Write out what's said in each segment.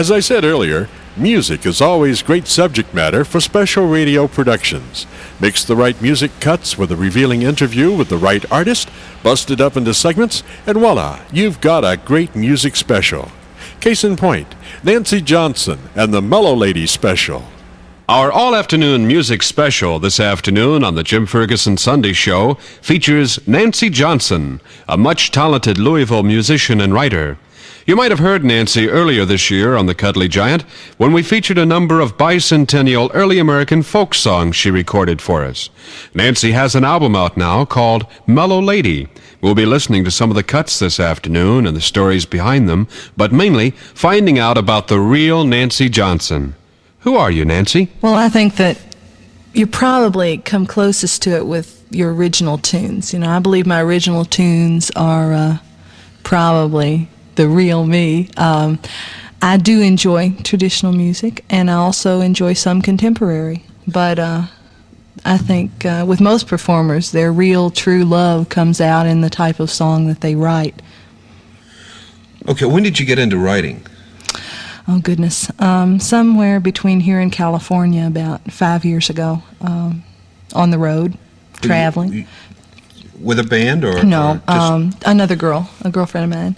As I said earlier, music is always great subject matter for special radio productions. Mix the right music cuts with a revealing interview with the right artist, bust it up into segments, and voila, you've got a great music special. Case in point, Nancy Johnson and the Mellow Lady Special. Our all-afternoon music special this afternoon on the Jim Ferguson Sunday Show features Nancy Johnson, a much-talented Louisville musician and writer. You might have heard Nancy earlier this year on the Cuddly Giant when we featured a number of bicentennial early American folk songs she recorded for us. Nancy has an album out now called Mellow Lady. We'll be listening to some of the cuts this afternoon and the stories behind them, but mainly finding out about the real Nancy Johnson. Who are you, Nancy? Well, I think that you probably come closest to it with your original tunes. You know, I believe my original tunes are probably the real me. I do enjoy traditional music, and I also enjoy some contemporary. But I think with most performers, their real, true love comes out in the type of song that they write. Okay, when did you get into writing? Oh, goodness. Somewhere between here and California about 5 years ago, on the road, traveling. With a band or? No, or another girl, a girlfriend of mine,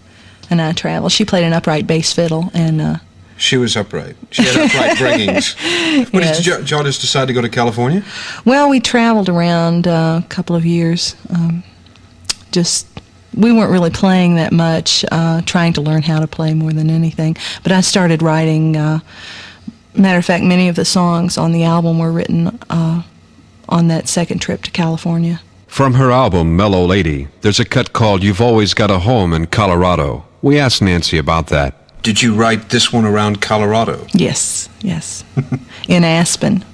and I traveled. She played an upright bass fiddle, and she was upright. She had upright bringings. What yes. Did y'all just decide to go to California? Well, we traveled around a couple of years. We weren't really playing that much, trying to learn how to play more than anything. But I started writing. Matter of fact, many of the songs on the album were written on that second trip to California. From her album, Mellow Lady, there's a cut called You've Always Got a Home in Colorado. We asked Nancy about that. Did you write this one around Colorado? Yes. In Aspen,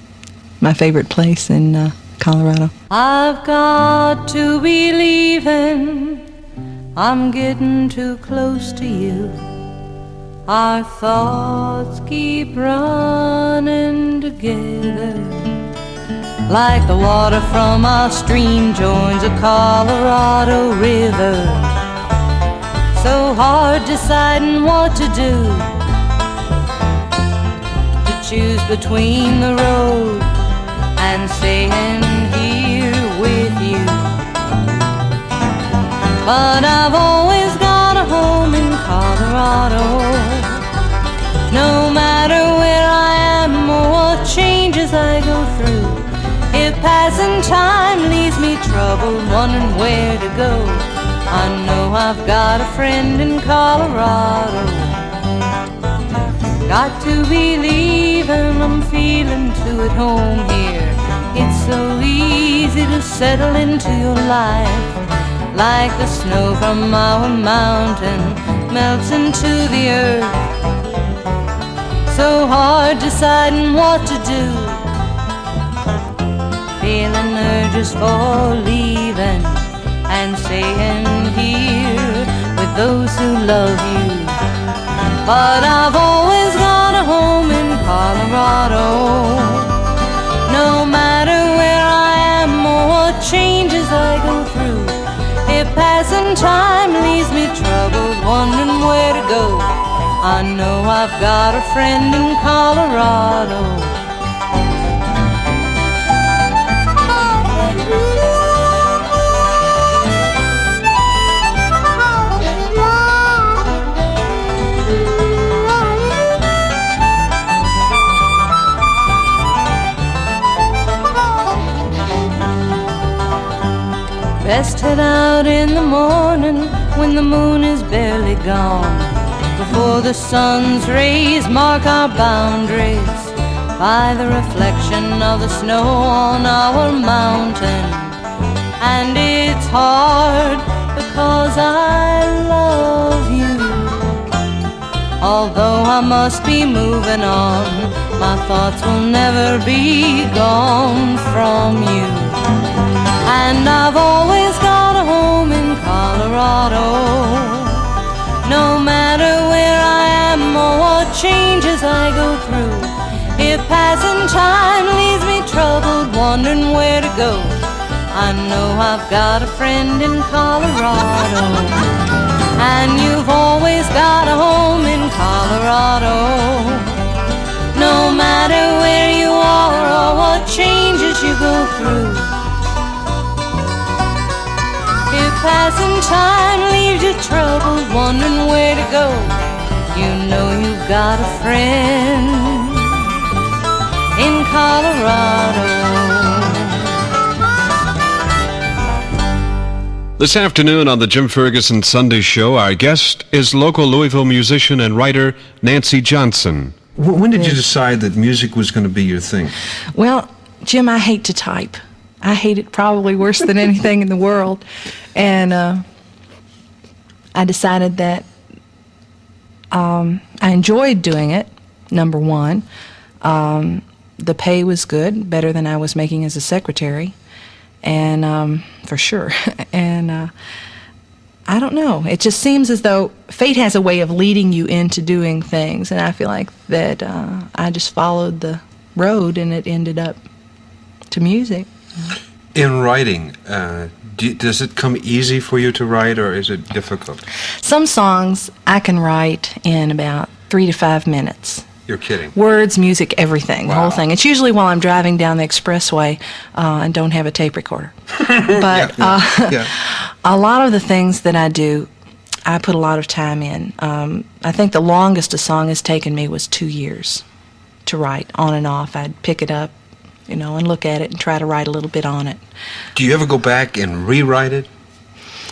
my favorite place in Colorado. I've got to be leaving. I'm getting too close to you. Our thoughts keep running together, like the water from our stream joins the Colorado River. So hard deciding what to do, to choose between the road and staying here with you. But I've always got a home in Colorado. No matter where I am or what changes I go through, if passing time leaves me troubled, wondering where to go, I know I've got a friend in Colorado. Got to be leaving, I'm feeling too at home here. It's so easy to settle into your life, like the snow from our mountain melts into the earth. So hard deciding what to do, feeling urges for leaving and staying here with those who love you. But I've always got a home in Colorado. No matter where I am or what changes I go through, if passing time leaves me troubled, wondering where to go, I know I've got a friend in Colorado. Best head out in the morning when the moon is barely gone, before the sun's rays mark our boundaries by the reflection of the snow on our mountain. And it's hard because I love you. Although I must be moving on, my thoughts will never be gone from you. And I've always got a home in Colorado. No matter where I am or what changes I go through, if passing time leaves me troubled, wondering where to go, I know I've got a friend in Colorado. and you've always got a home in Colorado. No matter where you are or what changes you go through, if passing time leaves you troubled, wondering where to go, you know you've got a friend in Colorado. This afternoon on the Jim Ferguson Sunday Show, our guest is local Louisville musician and writer Nancy Johnson. When did you decide that music was going to be your thing? Well, Jim, I hate to type. I hate it probably worse than anything in the world. And I decided that I enjoyed doing it, number one. The pay was good, better than I was making as a secretary, and for sure. And I don't know. It just seems as though fate has a way of leading you into doing things, and I feel like that I just followed the road, and it ended up to music. In writing, does it come easy for you to write, or is it difficult? Some songs I can write in about 3 to 5 minutes. You're kidding. Words, music, everything, the Wow. whole thing. It's usually while I'm driving down the expressway and don't have a tape recorder. But Yeah. a lot of the things that I do, I put a lot of time in. I think the longest a song has taken me was 2 years to write, on and off. I'd pick it up, and look at it and try to write a little bit on it. Do you ever go back and rewrite it?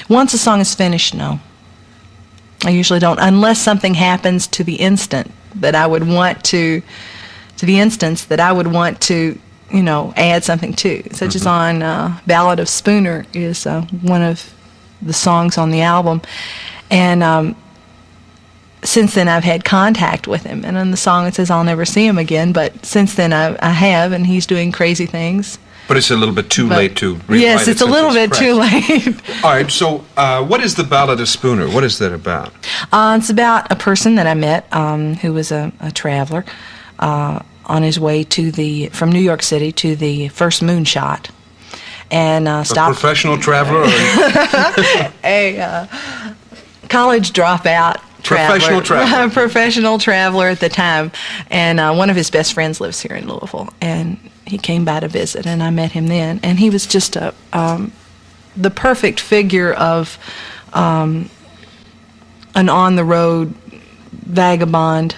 Once a song is finished, no. I usually don't, unless something happens to the instant that I would want to add something to. Such as on Ballad of Spooner is one of the songs on the album. And since then I've had contact with him. And in the song it says I'll never see him again, but since then I have, and he's doing crazy things. But it's a little bit too late to rewrite it. Yes, it's a since little bit fresh. too late. All right, so what is the Ballad of Spooner? What is that about? It's about a person that I met who was a traveler on his way from New York City to the first moonshot, and stopped. A professional traveler? Or A college dropout Professional traveler. Professional traveler at the time, and one of his best friends lives here in Louisville, and he came by to visit, and I met him then, and he was just the perfect figure of an on-the-road vagabond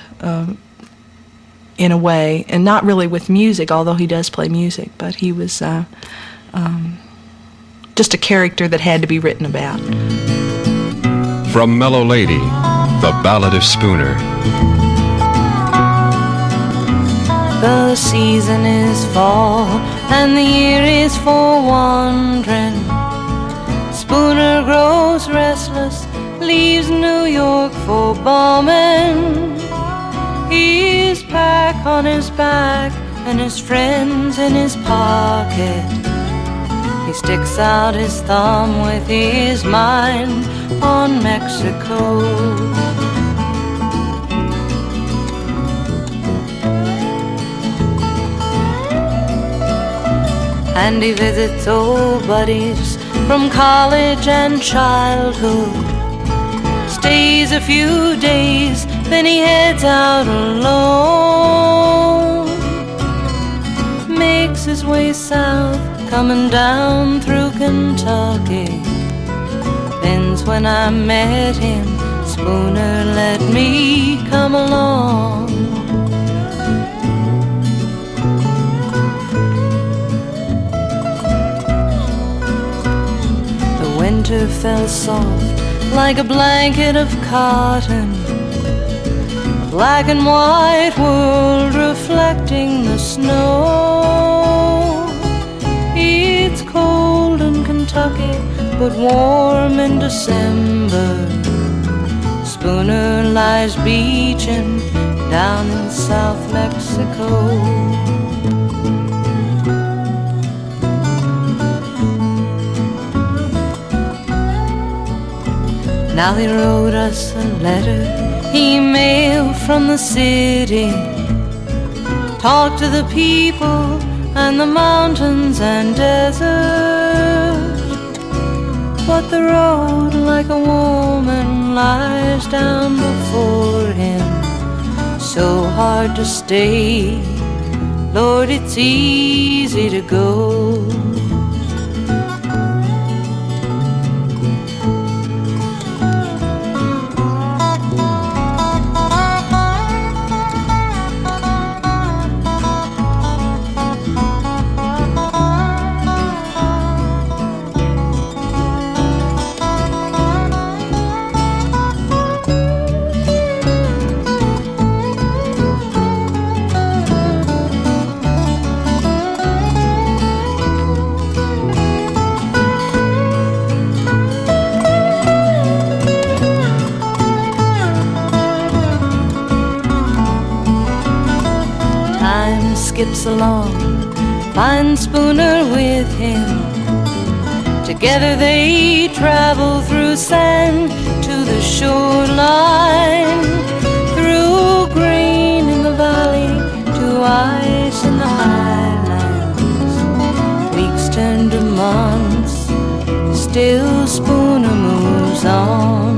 in a way, and not really with music, although he does play music, but he was just a character that had to be written about. From Mellow Lady, the Ballad of Spooner. The season is fall, and the year is for wandering. Spooner grows restless, leaves New York for bombing. His pack on his back, and his friends in his pocket. He sticks out his thumb with his mind on Mexico. And he visits old buddies from college and childhood. Stays a few days, then he heads out alone. Makes his way south, coming down through Kentucky. Then's when I met him, Spooner let me come along. Winter fell soft like a blanket of cotton. Black and white world reflecting the snow. It's cold in Kentucky, but warm in December. Spooner lies beaching down in South Mexico. Now he wrote us a letter, email from the city. Talk to the people and the mountains and desert. but the road like a woman lies down before him. So hard to stay, Lord, it's easy to go. Skips along, finds Spooner with him. Together they travel through sand to the shoreline, through green in the valley to ice in the highlands. Weeks turn to months, still Spooner moves on.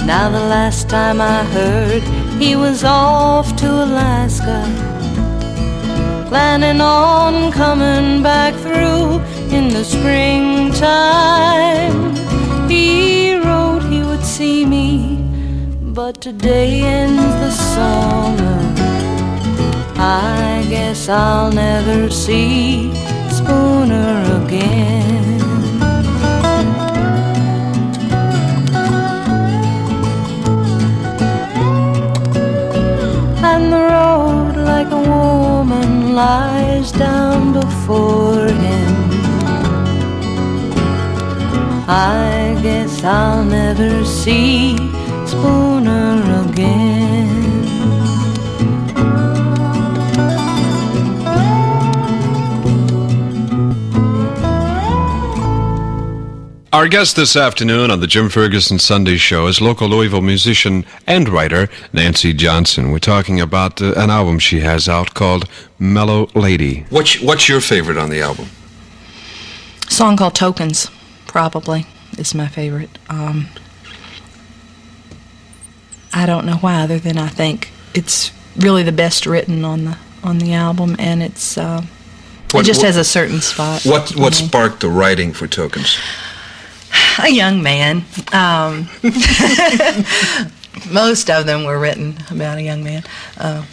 Now the last time I heard, he was off to Alaska, planning on coming back through in the springtime. He wrote he would see me, but today ends the summer. I guess I'll never see Spooner again. And the road like a woman lies down before him. I guess I'll never see Spooner again. Our guest this afternoon on the Jim Ferguson Sunday Show is local Louisville musician and writer Nancy Johnson. We're talking about an album she has out called Mellow Lady. What's your favorite on the album? A song called Tokens, probably, is my favorite. I don't know why, other than I think it's really the best written on the album, and it's it just has a certain spot. What sparked the writing for Tokens? A young man. Most of them were written about a young man.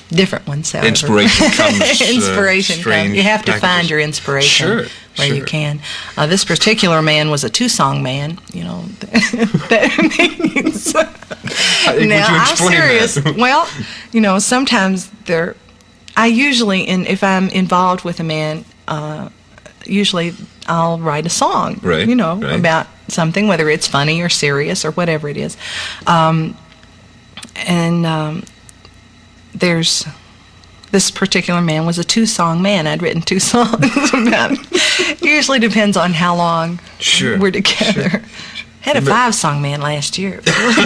Different ones, however. Inspiration comes. Inspiration comes. You have to find your inspiration where you can. This particular man was a two-song man. You know, that means. Now, I'm serious. That? Well, you know, sometimes I usually, if I'm involved with a man, usually I'll write a song. Right. You know, about something, whether it's funny or serious or whatever it is. There's this particular man was a two-song man. I'd written 2 songs about him. Usually depends on how long we're together. Had a 5-song man last year. It was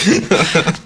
really great.